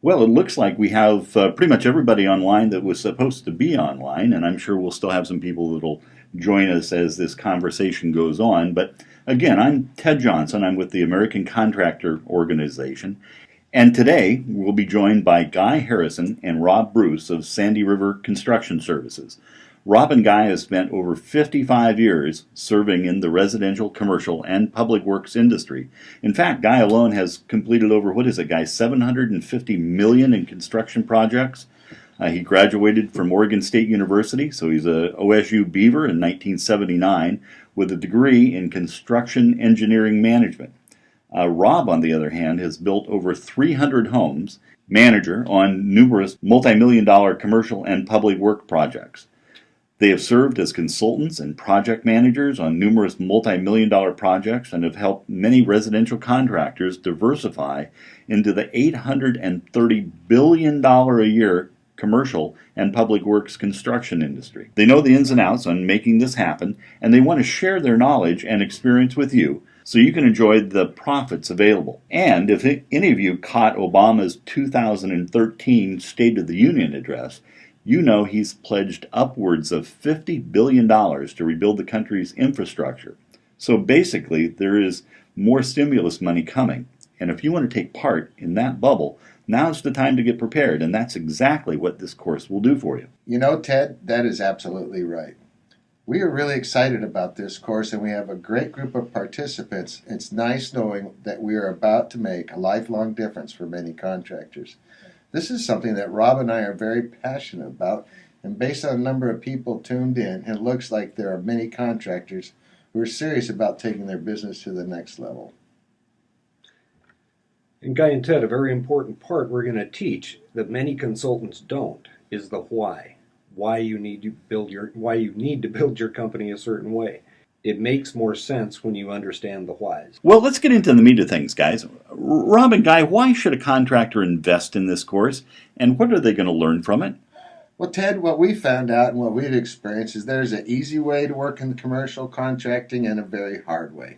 Well, it looks like we have pretty much everybody online that was supposed to be online, and I'm sure we'll still have some people that'll join us as this conversation goes on. But again, I'm Ted Johnson. I'm with the American Contractor Organization, and today we'll be joined by Guy Harrison and Rob Bruce of Sandy River Construction Services. Rob and Guy have spent over 55 years serving in the residential, commercial, and public works industry. In fact, Guy alone has completed over, what is it, Guy, 750 million in construction projects. He graduated from Oregon State University, so he's a OSU Beaver in 1979 with a degree in construction engineering management. Rob, on the other hand, has built over 300 homes, manager on numerous multi-million dollar commercial and public work projects. They have served as consultants and project managers on numerous multi-million dollar projects and have helped many residential contractors diversify into the $830 billion a year commercial and public works construction industry. They know the ins and outs on making this happen, and they want to share their knowledge and experience with you so you can enjoy the profits available. And if any of you caught Obama's 2013 State of the Union address, you know he's pledged upwards of $50 billion to rebuild the country's infrastructure. So basically, there is more stimulus money coming. And if you want to take part in that bubble, now's the time to get prepared. And that's exactly what this course will do for you. You know, Ted, that is absolutely right. We are really excited about this course, and we have a great group of participants. It's nice knowing that we are about to make a lifelong difference for many contractors. This is something that Rob and I are very passionate about, and based on the number of people tuned in, it looks like there are many contractors who are serious about taking their business to the next level. And Guy and Ted, a very important part we're going to teach that many consultants don't is the why. Why you need to build your company a certain way. It makes more sense when you understand the whys. Well, let's get into the meat of things, guys. Rob and Guy, why should a contractor invest in this course, and what are they going to learn from it? Well, Ted, what we found out and what we've experienced is there's an easy way to work in commercial contracting and a very hard way.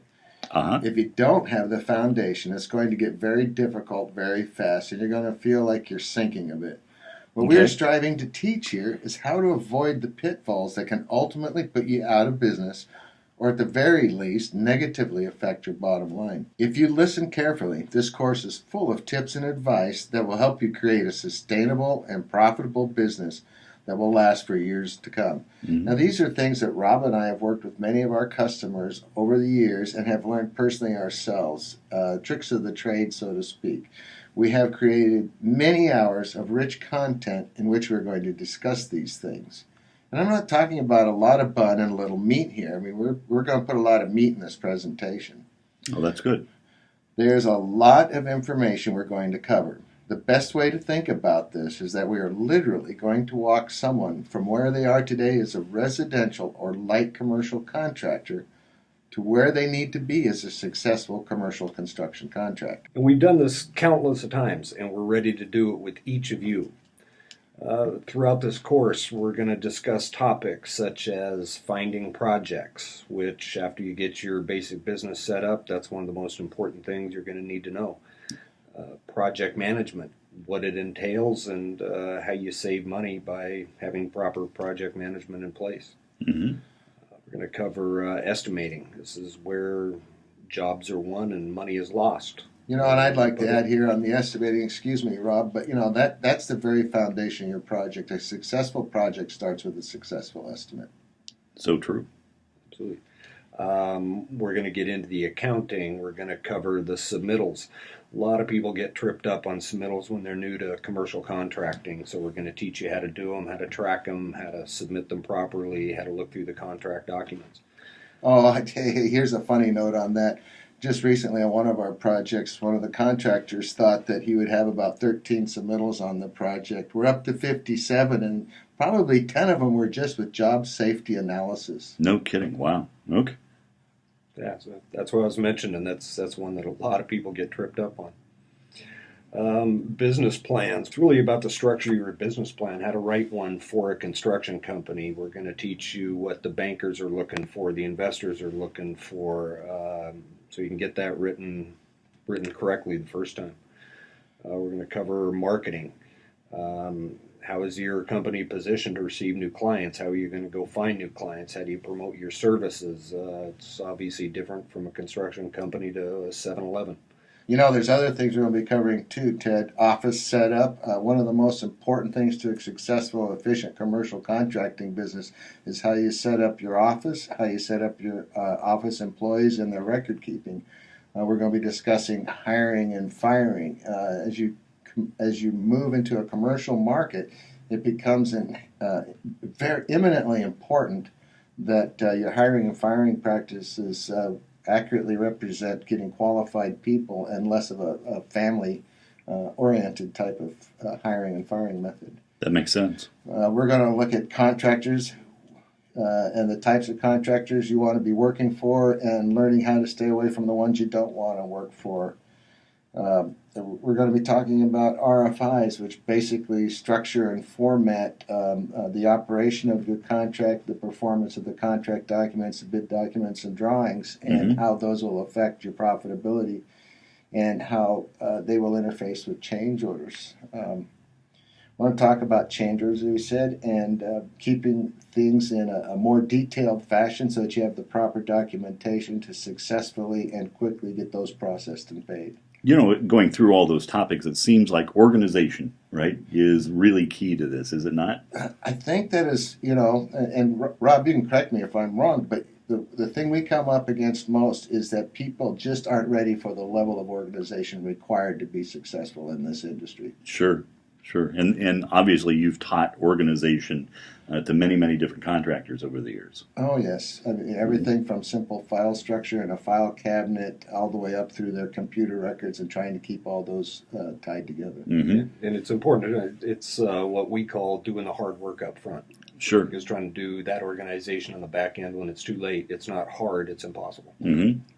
If you don't have the foundation, it's going to get very difficult very fast, and you're going to feel like you're sinking a bit. What we are striving to teach here is how to avoid the pitfalls that can ultimately put you out of business, or at the very least, negatively affect your bottom line. If you listen carefully, this course is full of tips and advice that will help you create a sustainable and profitable business that will last for years to come. Now, these are things that Rob and I have worked with many of our customers over the years and have learned personally ourselves, tricks of the trade, so to speak. We have created many hours of rich content in which we're going to discuss these things. And I'm not talking about a lot of bun and a little meat here. I mean, we're going to put a lot of meat in this presentation. Oh, that's good. There's a lot of information we're going to cover. The best way to think about this is that we are literally going to walk someone from where they are today as a residential or light commercial contractor to where they need to be as a successful commercial construction contractor. And we've done this countless of times, and we're ready to do it with each of you. Throughout this course, we're going to discuss topics such as finding projects, which after you get your basic business set up, that's one of the most important things you're going to need to know. Project management, what it entails, and how you save money by having proper project management in place. We're going to cover estimating. This is where jobs are won and money is lost. You know, and I'd like to add here on the estimating, excuse me, Rob, but you know, that's the very foundation of your project. A successful project starts with a successful estimate. So true. Absolutely. We're going to get into the accounting. We're going to cover the submittals. A lot of people get tripped up on submittals when they're new to commercial contracting, so we're going to teach you how to do them, how to track them, how to submit them properly, how to look through the contract documents. Oh, here's a funny note on that. Just recently on one of our projects, one of the contractors thought that he would have about 13 submittals on the project. We're up to 57, and probably 10 of them were just with job safety analysis. No kidding. Wow. Okay. Yeah, so that's what I was mentioning. That's one that a lot of people get tripped up on. Business plans. It's really about the structure of your business plan, how to write one for a construction company. We're going to teach you what the bankers are looking for, the investors are looking for, so you can get that written correctly the first time. We're going to cover marketing. How is your company positioned to receive new clients? How are you going to go find new clients? How do you promote your services? It's obviously different from a construction company to a 7-Eleven. There's other things we're going to be covering too, Ted. Office setup. One of the most important things to a successful, efficient commercial contracting business is how you set up your office, how you set up your office employees and their record keeping. We're going to be discussing hiring and firing. As you move into a commercial market, it becomes very eminently important that your hiring and firing practices accurately represent getting qualified people and less of a family oriented type of hiring and firing method. That makes sense. We're going to look at contractors and the types of contractors you want to be working for and learning how to stay away from the ones you don't want to work for. We're going to be talking about RFIs, which basically structure and format the operation of your contract, the performance of the contract documents, the bid documents, and drawings, and how those will affect your profitability and how they will interface with change orders. I want to talk about change orders, as we said, and keeping things in a more detailed fashion so that you have the proper documentation to successfully and quickly get those processed and paid. Going through all those topics, it seems like organization, right, is really key to this, is it not? I think that is, and Rob, you can correct me if I'm wrong, but the thing we come up against most is that people just aren't ready for the level of organization required to be successful in this industry. Sure. And obviously you've taught organization to many, many different contractors over the years. Oh, yes. I mean, everything from simple file structure in a file cabinet all the way up through their computer records and trying to keep all those tied together. And it's important. It's what we call doing the hard work up front. Sure. Because trying to do that organization on the back end when it's too late, it's not hard, it's impossible.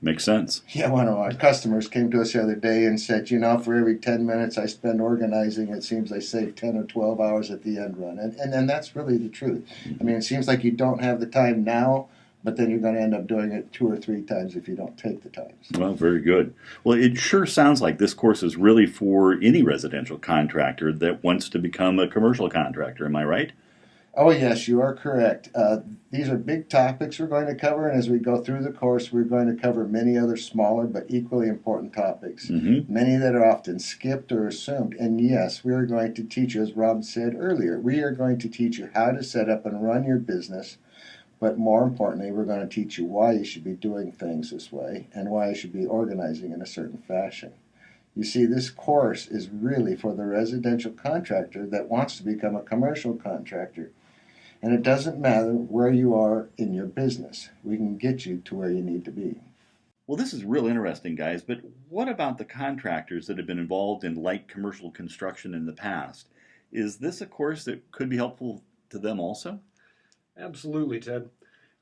Makes sense. Yeah, one of our customers came to us the other day and said, for every 10 minutes I spend organizing, it seems I save 10 or 12 hours at the end run. And that's really the truth. I mean, it seems like you don't have the time now, but then you're going to end up doing it 2 or 3 times if you don't take the time. Well, very good. Well, it sure sounds like this course is really for any residential contractor that wants to become a commercial contractor. Am I right? Oh, yes, you are correct. These are big topics we're going to cover, and as we go through the course, we're going to cover many other smaller but equally important topics, many that are often skipped or assumed. And yes, we are going to teach you, as Rob said earlier, we are going to teach you how to set up and run your business, but more importantly, we're going to teach you why you should be doing things this way and why you should be organizing in a certain fashion. You see, this course is really for the residential contractor that wants to become a commercial contractor. And it doesn't matter where you are in your business. We can get you to where you need to be. Well, this is real interesting, guys, but what about the contractors that have been involved in light commercial construction in the past? Is this a course that could be helpful to them also? Absolutely, Ted.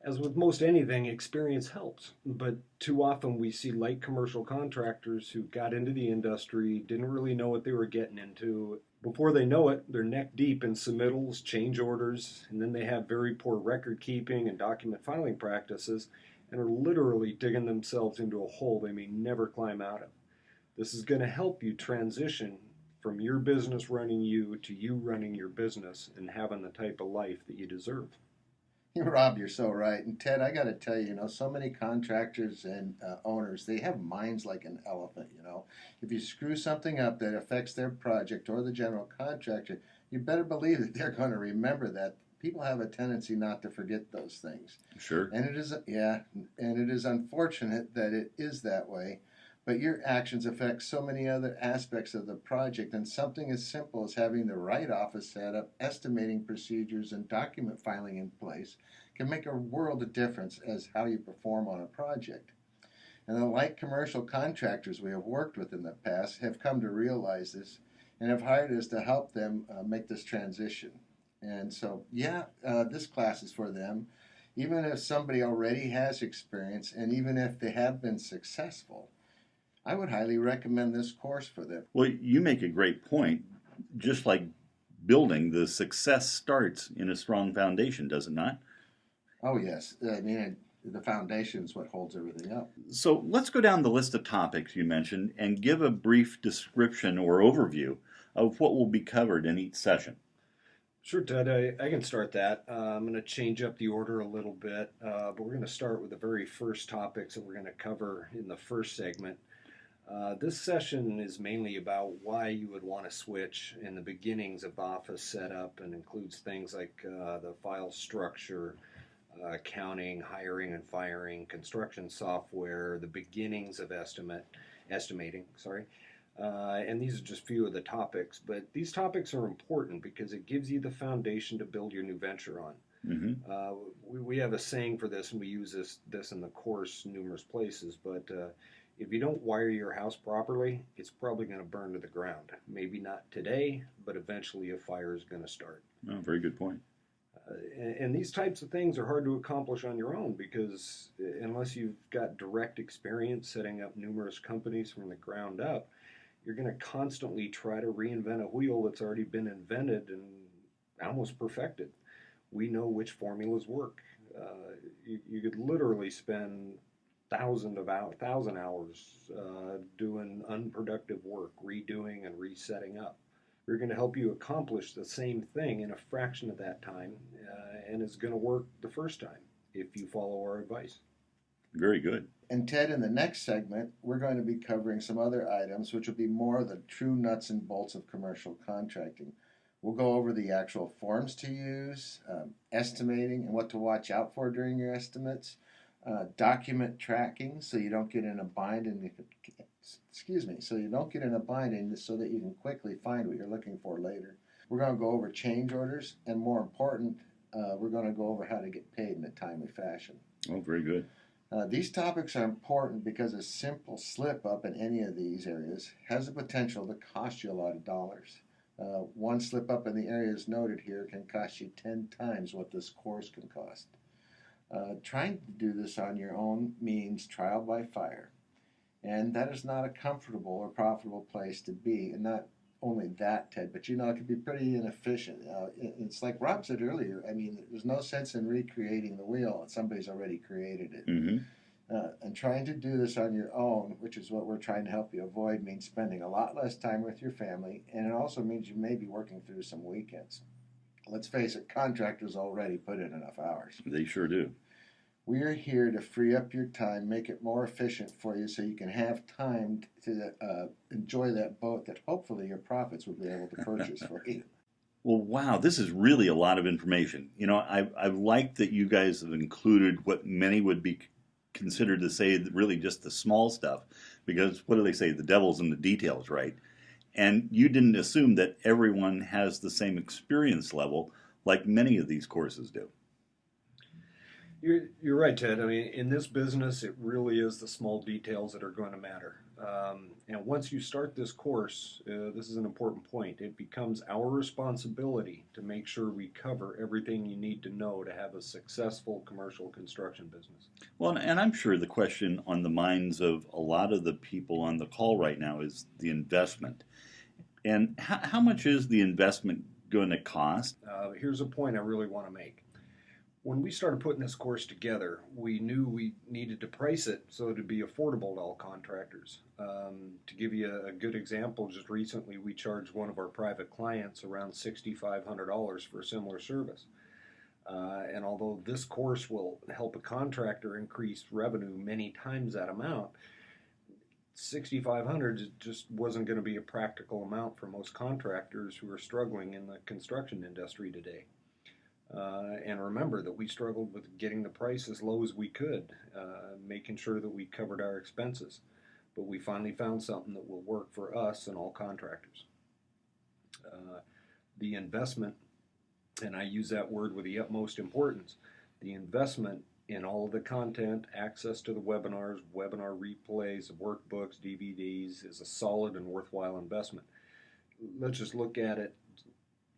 As with most anything, experience helps. But too often we see light commercial contractors who got into the industry, didn't really know what they were getting into. Before they know it, they're neck deep in submittals, change orders, and then they have very poor record keeping and document filing practices and are literally digging themselves into a hole they may never climb out of. This is going to help you transition from your business running you to you running your business and having the type of life that you deserve. Rob, you're so right. And Ted, I got to tell you, so many contractors and owners, they have minds like an elephant, If you screw something up that affects their project or the general contractor, you better believe that they're going to remember that. People have a tendency not to forget those things. Sure. And it is unfortunate that it is that way. But your actions affect so many other aspects of the project, and something as simple as having the right office set up, estimating procedures, and document filing in place can make a world of difference as how you perform on a project. And the light commercial contractors we have worked with in the past have come to realize this and have hired us to help them make this transition. And so, this class is for them. Even if somebody already has experience, and even if they have been successful, I would highly recommend this course for them. Well, you make a great point. Just like building, the success starts in a strong foundation, does it not? Oh, yes. I mean, the foundation is what holds everything up. So let's go down the list of topics you mentioned and give a brief description or overview of what will be covered in each session. Sure, Ted, I can start that. I'm going to change up the order a little bit, but we're going to start with the very first topics that we're going to cover in the first segment. This session is mainly about why you would want to switch in the beginnings of Office setup, and includes things like the file structure, accounting, hiring and firing, construction software, the beginnings of estimating. And these are just a few of the topics, but these topics are important because it gives you the foundation to build your new venture on. Mm-hmm. We have a saying for this, and we use this in the course numerous places, but if you don't wire your house properly, it's probably going to burn to the ground. Maybe not today, but eventually a fire is going to start. Oh, very good point. And these types of things are hard to accomplish on your own because unless you've got direct experience setting up numerous companies from the ground up, you're going to constantly try to reinvent a wheel that's already been invented and almost perfected. We know which formulas work. You could literally spend thousand hours doing unproductive work, redoing and resetting up. We're going to help you accomplish the same thing in a fraction of that time, and it's going to work the first time if you follow our advice. Very good. And Ted, in the next segment, we're going to be covering some other items which will be more of the true nuts and bolts of commercial contracting. We'll go over the actual forms to use, estimating and what to watch out for during your estimates, document tracking so you don't get in a bind so that you can quickly find what you're looking for later. We're going to go over change orders, and more important, we're going to go over how to get paid in a timely fashion. Oh, very good. These topics are important because a simple slip up in any of these areas has the potential to cost you a lot of dollars. One slip up in the areas noted here can cost you 10 times what this course can cost. Trying to do this on your own means trial by fire, and that is not a comfortable or profitable place to be. And not only that, Ted, but it can be pretty inefficient. It's like Rob said earlier. I mean, there's no sense in recreating the wheel. Somebody's already created it. Mm-hmm. And trying to do this on your own, which is what we're trying to help you avoid, means spending a lot less time with your family, and it also means you may be working through some weekends. Let's face it, contractors already put in enough hours. They sure do. We are here to free up your time, make it more efficient for you so you can have time to enjoy that boat that hopefully your profits will be able to purchase for you. Well, wow, this is really a lot of information. I've liked that you guys have included what many would be considered to say really just the small stuff, because what do they say? The devil's in the details, right? And you didn't assume that everyone has the same experience level like many of these courses do. You're right, Ted. I mean, in this business, it really is the small details that are going to matter. And once you start this course, this is an important point. It becomes our responsibility to make sure we cover everything you need to know to have a successful commercial construction business. Well, and I'm sure the question on the minds of a lot of the people on the call right now is the investment. And how much is the investment going to cost? Here's a point I really want to make. When we started putting this course together, we knew we needed to price it so it would be affordable to all contractors. To give you a good example, just recently we charged one of our private clients around $6,500 for a similar service. And although this course will help a contractor increase revenue many times that amount, $6,500 just wasn't going to be a practical amount for most contractors who are struggling in the construction industry today. And remember that we struggled with getting the price as low as we could, making sure that we covered our expenses. But we finally found something that will work for us and all contractors. The investment, and I use that word with the utmost importance, the investment in all of the content, access to the webinars, webinar replays, workbooks, DVDs is a solid and worthwhile investment. Let's just look at it.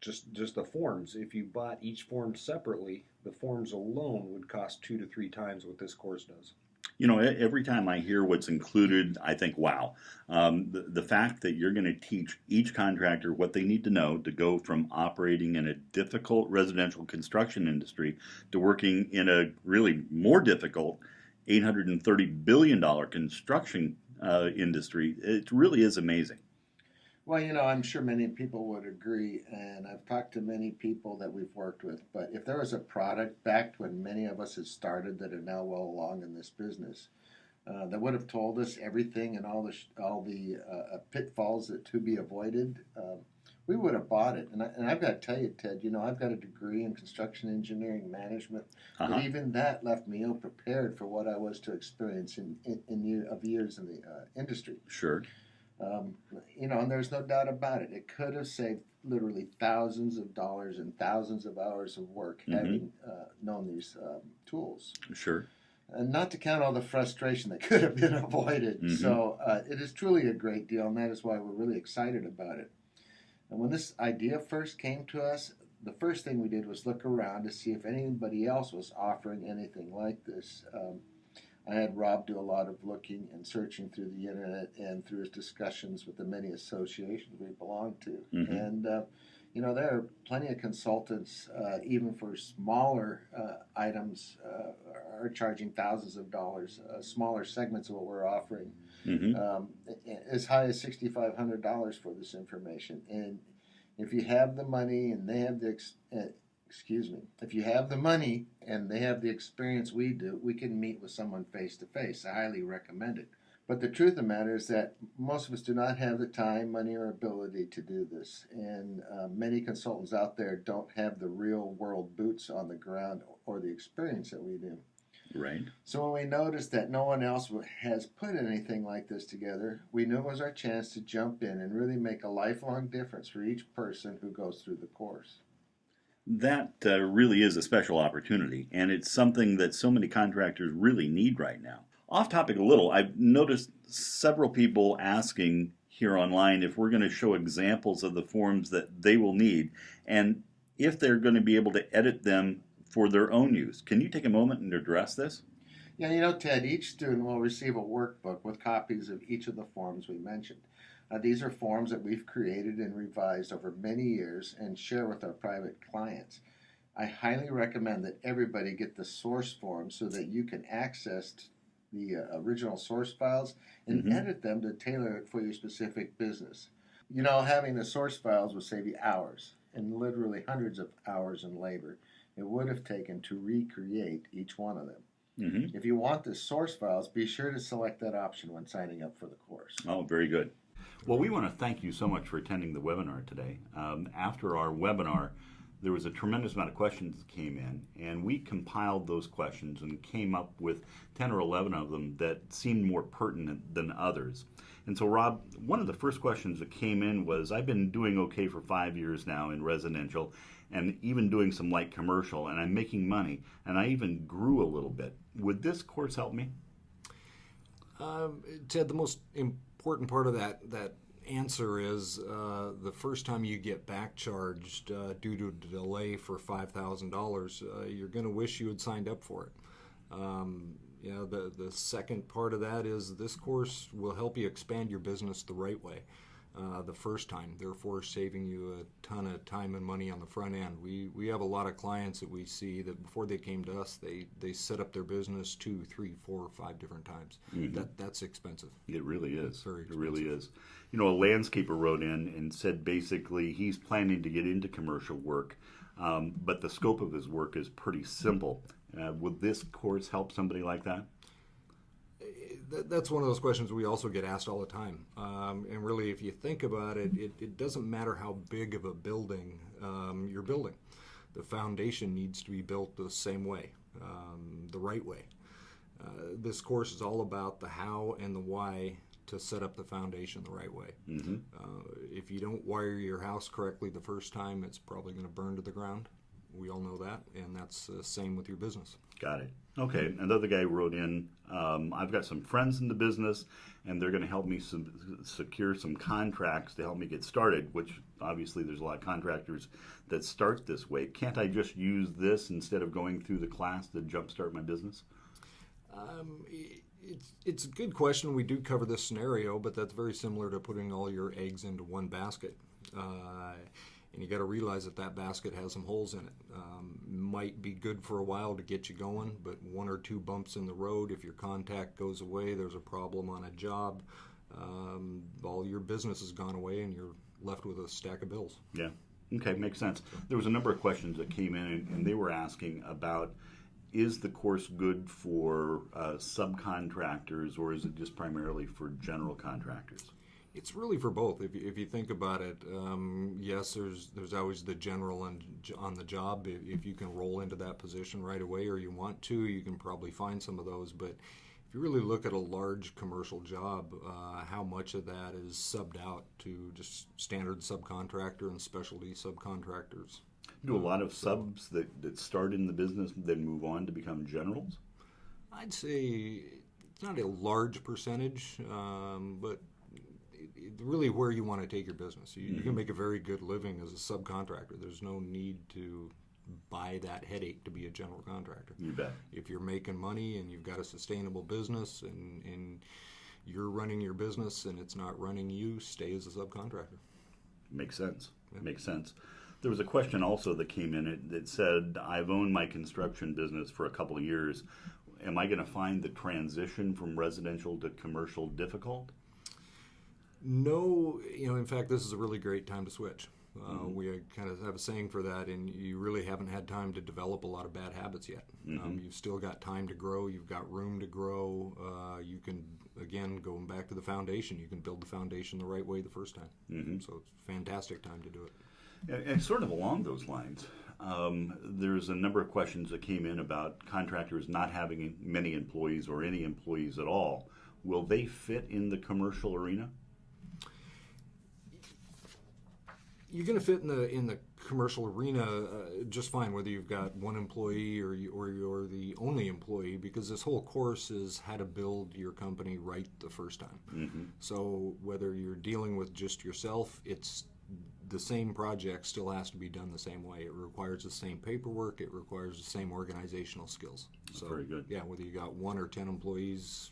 Just the forms. If you bought each form separately, the forms alone would cost 2 to 3 times what this course does. You know, every time I hear what's included, I think, wow. The fact that you're going to teach each contractor what they need to know to go from operating in a difficult residential construction industry to working in a really more difficult $830 billion construction industry, it really is amazing. Well, I'm sure many people would agree, and I've talked to many people that we've worked with. But if there was a product back when many of us had started that are now well along in this business, that would have told us everything and all the pitfalls that to be avoided, we would have bought it. And I've got to tell you, Ted, I've got a degree in construction engineering management, but even that left me ill prepared for what I was to experience in years in the industry. Sure. And there's no doubt about it. It could have saved literally thousands of dollars and thousands of hours of work having known these tools. Sure. And not to count all the frustration that could have been avoided. So it is truly a great deal, and that is why we're really excited about it. And when this idea first came to us, the first thing we did was look around to see if anybody else was offering anything like this. I had Rob do a lot of looking and searching through the internet and through his discussions with the many associations we belong to. And, there are plenty of consultants, even for smaller items, are charging thousands of dollars, smaller segments of what we're offering, as high as $6,500 for this information. And if you have the money and they have if you have the money and they have the experience we do, we can meet with someone face to face. I highly recommend it. But the truth of the matter is that most of us do not have the time, money, or ability to do this. And many consultants out there don't have the real world boots on the ground or the experience that we do. Right. So when we noticed that no one else has put anything like this together, we knew it was our chance to jump in and really make a lifelong difference for each person who goes through the course. That really is a special opportunity, and it's something that so many contractors really need right now. Off topic a little, I've noticed several people asking here online if we're going to show examples of the forms that they will need and if they're going to be able to edit them for their own use. Can you take a moment and address this? Yeah, Ted, each student will receive a workbook with copies of each of the forms we mentioned. These are forms that we've created and revised over many years and share with our private clients. I highly recommend that everybody get the source form so that you can access the original source files and edit them to tailor it for your specific business. Having the source files will save you hours and literally hundreds of hours in labor it would have taken to recreate each one of them. If you want the source files, be sure to select that option when signing up for the course. Oh, very good. Well, we want to thank you so much for attending the webinar today. After our webinar, there was a tremendous amount of questions that came in, and we compiled those questions and came up with 10 or 11 of them that seemed more pertinent than others. And so, Rob, one of the first questions that came in was, I've been doing okay for 5 years now in residential and even doing some light commercial, and I'm making money, and I even grew a little bit. Would this course help me? Ted, the most important part of that answer is the first time you get back charged due to a delay for $5,000, you're going to wish you had signed up for it. The second part of that is this course will help you expand your business the right way the first time, therefore saving you a ton of time and money on the front end. We have a lot of clients that we see that before they came to us, they set up their business 2, 3, 4, 5 different times. That's expensive. It really is. Very expensive. It really is. A landscaper wrote in and said basically he's planning to get into commercial work, but the scope of his work is pretty simple. Would this course help somebody like that? That's one of those questions we also get asked all the time. And really, if you think about it, it doesn't matter how big of a building you're building. The foundation needs to be built the same way, the right way. This course is all about the how and the why to set up the foundation the right way. If you don't wire your house correctly the first time, it's probably going to burn to the ground. We all know that, and that's the same with your business. Got it. Okay, another guy wrote in, I've got some friends in the business, and they're going to help me secure some contracts to help me get started, which obviously there's a lot of contractors that start this way. Can't I just use this instead of going through the class to jumpstart my business? It's a good question. We do cover this scenario, but that's very similar to putting all your eggs into one basket. And you got to realize that basket has some holes in it. Might be good for a while to get you going, but one or two bumps in the road, if your contact goes away, there's a problem on a job, all your business has gone away and you're left with a stack of bills. Yeah. Okay, makes sense. There was a number of questions that came in, and they were asking about, is the course good for subcontractors, or is it just primarily for general contractors? It's really for both. If you think about it, yes, there's always the general on the job. If you can roll into that position right away, or you want to, you can probably find some of those. But if you really look at a large commercial job, how much of that is subbed out to just standard subcontractor and specialty subcontractors? Do a lot of subs that start in the business then move on to become generals? I'd say it's not a large percentage, but really where you want to take your business. You can make a very good living as a subcontractor. There's no need to buy that headache to be a general contractor. You bet. If you're making money and you've got a sustainable business and you're running your business and it's not running you, stay as a subcontractor. Makes sense. Yeah. Makes sense. There was a question also that came in that said, I've owned my construction business for a couple of years. Am I going to find the transition from residential to commercial difficult? No, in fact, this is a really great time to switch. We kind of have a saying for that, and you really haven't had time to develop a lot of bad habits yet. You've still got time to grow. You've got room to grow. You can, again, going back to the foundation, you can build the foundation the right way the first time. So it's a fantastic time to do it. And sort of along those lines, there's a number of questions that came in about contractors not having many employees or any employees at all. Will they fit in the commercial arena? You're going to fit in the commercial arena just fine, whether you've got one employee or you're the only employee, because this whole course is how to build your company right the first time. So whether you're dealing with just yourself, it's the same project still has to be done the same way. It requires the same paperwork. It requires the same organizational skills. So, very good. Yeah, whether you got 1 or 10 employees,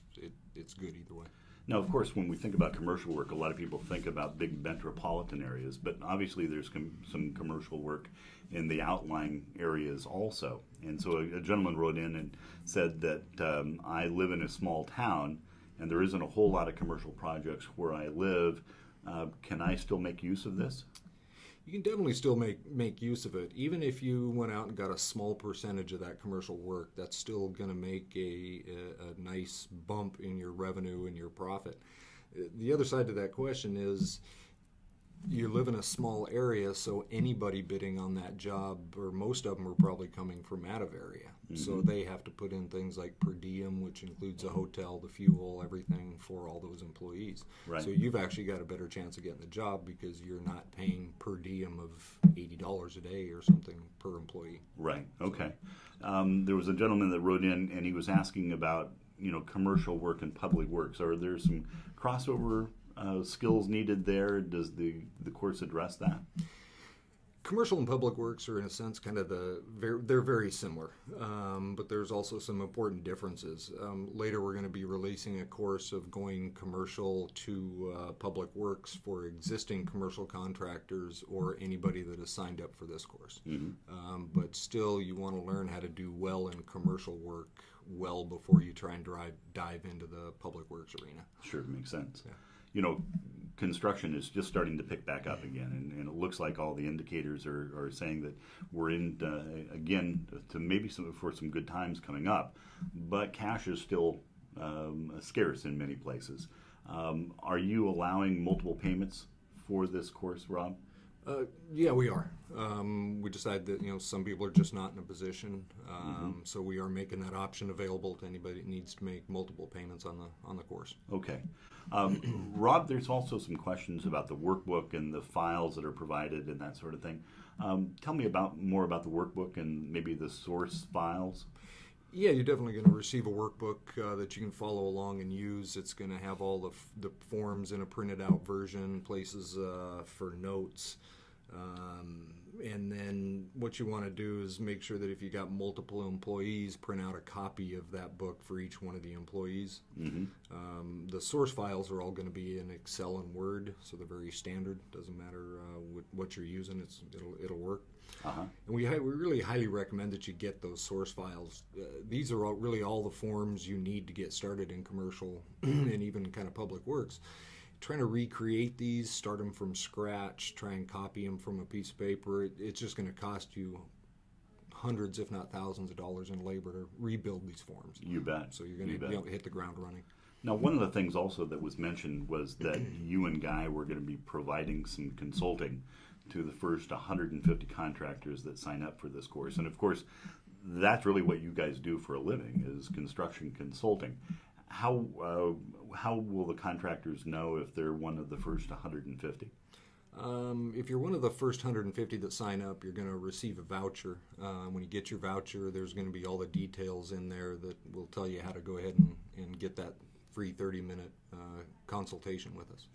it's good either way. Now, of course, when we think about commercial work, a lot of people think about big metropolitan areas, but obviously there's some commercial work in the outlying areas also. And so a gentleman wrote in and said that I live in a small town and there isn't a whole lot of commercial projects where I live. Can I still make use of this? You can definitely still make use of it. Even if you went out and got a small percentage of that commercial work, that's still going to make a nice bump in your revenue and your profit. The other side to that question is you live in a small area, so anybody bidding on that job, or most of them are probably coming from out of area. So they have to put in things like per diem, which includes a hotel, the fuel, everything for all those employees. Right. So you've actually got a better chance of getting the job because you're not paying per diem of $80 a day or something per employee. Right. Okay. There was a gentleman that wrote in and he was asking about commercial work and public works. Are there some crossover skills needed there? Does the course address that? Commercial and public works are, in a sense, kind of they're very similar, but there's also some important differences. Later, we're going to be releasing a course of going commercial to public works for existing commercial contractors or anybody that has signed up for this course. But still, you want to learn how to do well in commercial work well before you try and dive into the public works arena. Sure, makes sense. Yeah. Construction is just starting to pick back up again, and it looks like all the indicators are saying that we're in, again, to maybe for some good times coming up, but cash is still scarce in many places. Are you allowing multiple payments for this course, Rob? Yeah, we are. We decided that some people are just not in a position, so we are making that option available to anybody that needs to make multiple payments on the course. Okay, Rob. There's also some questions about the workbook and the files that are provided and that sort of thing. Tell me more about the workbook and maybe the source files. Yeah, you're definitely going to receive a workbook that you can follow along and use. It's going to have all the forms in a printed out version, places for notes. And then what you want to do is make sure that if you got multiple employees, print out a copy of that book for each one of the employees. The source files are all going to be in Excel and Word, so they're very standard. Doesn't matter what you're using; it'll work. And we really highly recommend that you get those source files. These are really all the forms you need to get started in commercial and even kind of public works. Trying to recreate these, start them from scratch, try and copy them from a piece of paper, it's just going to cost you hundreds, if not thousands of dollars in labor to rebuild these forms. You bet. So you're going to hit the ground running. Now, one of the things also that was mentioned was that you and Guy were going to be providing some consulting to the first 150 contractors that sign up for this course. And of course, that's really what you guys do for a living, is construction consulting. How will the contractors know if they're one of the first 150? If you're one of the first 150 that sign up, you're going to receive a voucher. When you get your voucher, there's going to be all the details in there that will tell you how to go ahead and get that free 30-minute consultation with us.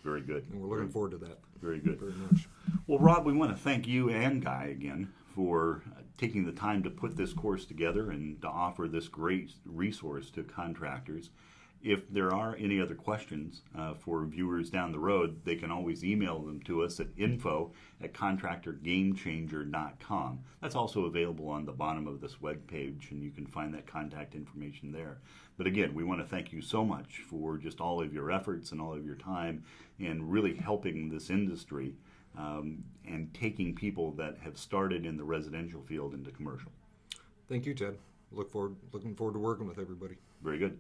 Very good. And we're looking forward to that. Very good. Very much. Well, Rob, we want to thank you and Guy again for taking the time to put this course together and to offer this great resource to contractors. If there are any other questions for viewers down the road, they can always email them to us at info@contractorgamechanger.com. That's also available on the bottom of this webpage, and you can find that contact information there. But again, we want to thank you so much for just all of your efforts and all of your time in really helping this industry and taking people that have started in the residential field into commercial. Thank you, Ted. Looking forward to working with everybody. Very good.